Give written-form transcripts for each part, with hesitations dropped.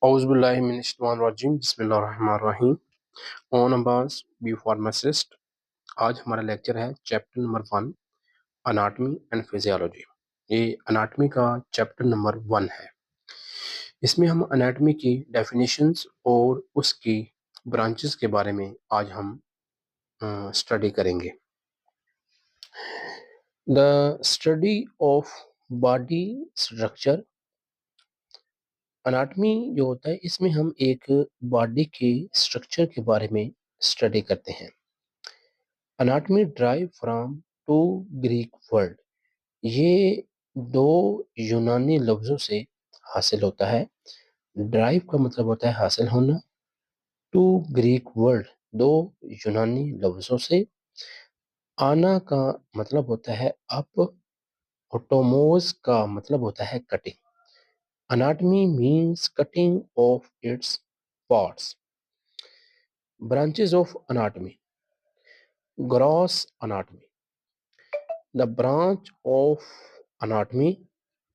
اعوذ باللہ من الشیطان الرجیم بسم اللہ الرحمن الرحیم اون عباس بی فارماسسٹ۔ آج ہمارا لیکچر ہے chapter number 1 anatomy and physiology. یہ اناٹمی کا چیپٹر نمبر 1 ہے۔ اس میں ہم اناٹمی کی ڈیفینیشنز اور اس کی برانچز کے بارے میں آج ہم اسٹڈی کریں گے۔ The study of body structure, anatomy جو ہوتا ہے اس میں ہم ایک باڈی کے اسٹرکچر کے بارے میں اسٹڈی کرتے ہیں۔ Anatomy derive from 2 Greek word, یہ 2 یونانی لفظوں سے حاصل ہوتا ہے۔ ڈرائیو کا مطلب ہوتا ہے حاصل ہونا، 2 گریک ورڈ 2 یونانی لفظوں سے۔ آنا کا مطلب ہوتا ہے اپ، اوٹوموز کا مطلب ہوتا ہے cutting. Anatomy means cutting of its parts. Branches of anatomy. Gross anatomy. The branch of anatomy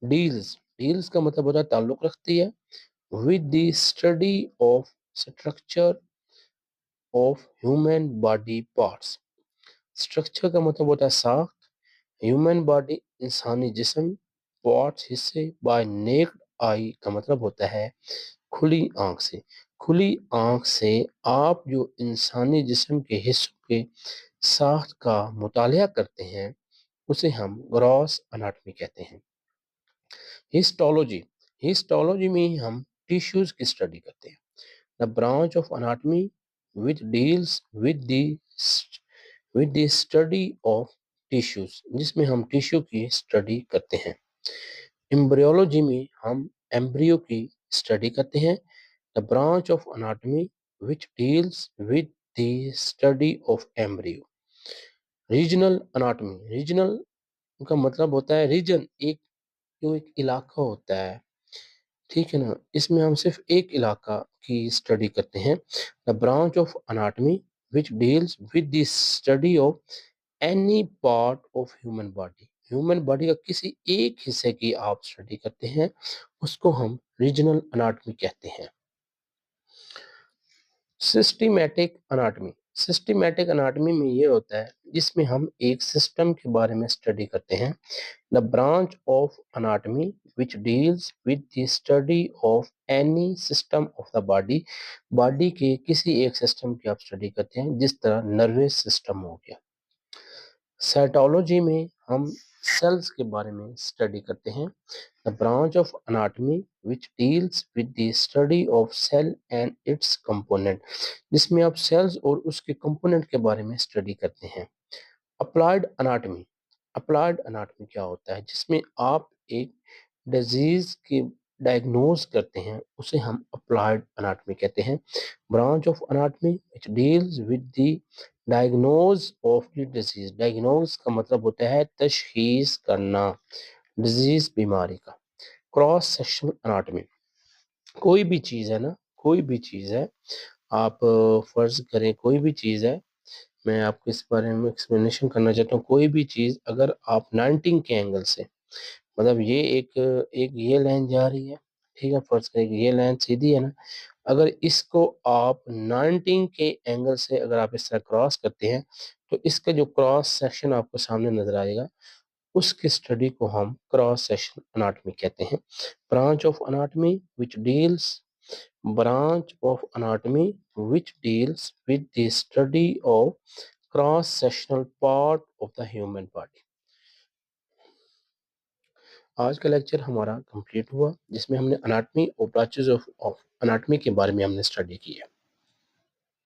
deals کا مطلب ہوتا ہے تعلق رکھتی ہے with the study of structure of human body parts. Structure کا مطلب ہوتا ہے ساخت، human body انسانی جسم، parts حصے، by naked آئی کا مطلب ہوتا ہے کھلی آنکھ سے۔ کھلی آنکھ سے آپ جو انسانی جسم کے حصوں کے ساخت کا مطالعہ کرتے ہیں اسے ہم گراس اناٹمی کہتے ہیں۔ ہسٹولوجی میں ہم ٹیشوز کی اسٹڈی کرتے ہیں۔ The branch of anatomy which deals with the study of tissues، جس میں ہم ٹیشو کی اسٹڈی کرتے ہیں۔ ایمبریولوجی میں ہم ایمبریو کی اسٹڈی کرتے ہیں۔ The branch of anatomy which deals with the study of embryo۔ Regional anatomy, regional کا مطلب ہوتا ہے ریجن، ایک علاقہ ہوتا ہے، ٹھیک ہے نا، اس میں ہم صرف ایک علاقہ کی اسٹڈی کرتے ہیں۔ The branch of anatomy which deals with the study of any part of human body۔ Human body کا کسی ایک حصے کی آپ اسٹڈی کرتے ہیں اس کو ہم ریجنل اناٹمی کہتے ہیں۔ سسٹمیٹک اناٹمی، سسٹمیٹک اناٹمی میں یہ ہوتا ہے جس میں ہم ایک سسٹم کے بارے میں اسٹڈی کرتے ہیں۔ The branch of anatomy which deals with the study of any system of the body، body کے کسی ایک سسٹم کی آپ اسٹڈی کرتے ہیں، جس طرح نروس سسٹم ہو گیا۔ سائٹولوجی میں ہم سیلز کے بارے میں اسٹڈی کرتے ہیں۔ The branch of anatomy which deals with the study of cell and its component، جس میں آپ سیلز اور اس کے کمپوننٹ کے بارے میں اسٹڈی کرتے ہیں۔ اپلائیڈ اناٹمی، اپلائیڈ اناٹمی کیا ہوتا ہے؟ جس میں آپ ایک ڈیزیز کی ڈائگنوز کرتے ہیں اسے ہم اپلائیڈ اناٹمی کہتے ہیں۔ Branch of anatomy which deals with the diagnose of the disease, diagnose کا مطلب ہوتا ہے تشخیص کرنا ڈیزیز، بیماری کا۔ کراس سیکشن اناٹمی، کوئی بھی چیز ہے نا، کوئی بھی چیز ہے، آپ فرض کریں کوئی بھی چیز ہے، میں آپ کو اس بارے میں ایکسپلینیشن کرنا چاہتا ہوں۔ کوئی بھی چیز اگر آپ 90 کے اینگل سے، مطلب یہ ایک یہ لائن جا رہی ہے، ٹھیک ہے، فرض کریں کہ یہ لائن سیدھی ہے نا، اگر اس کو آپ 90 کے اینگل سے اگر آپ اس طرح کراس کرتے ہیں تو اس کا جو کراس سیکشن آپ کو سامنے نظر آئے گا اس کی اسٹڈی کو ہم کراس سیکشن اناٹمی کہتے ہیں۔ Branch of anatomy which deals branch of anatomy which deals with the study of cross sectional part of the human body۔ آج کا لیکچر ہمارا کمپلیٹ ہوا جس میں ہم نے اناٹمی اور برانچز آف اناٹمی کے بارے میں ہم نے اسٹڈی کی ہے۔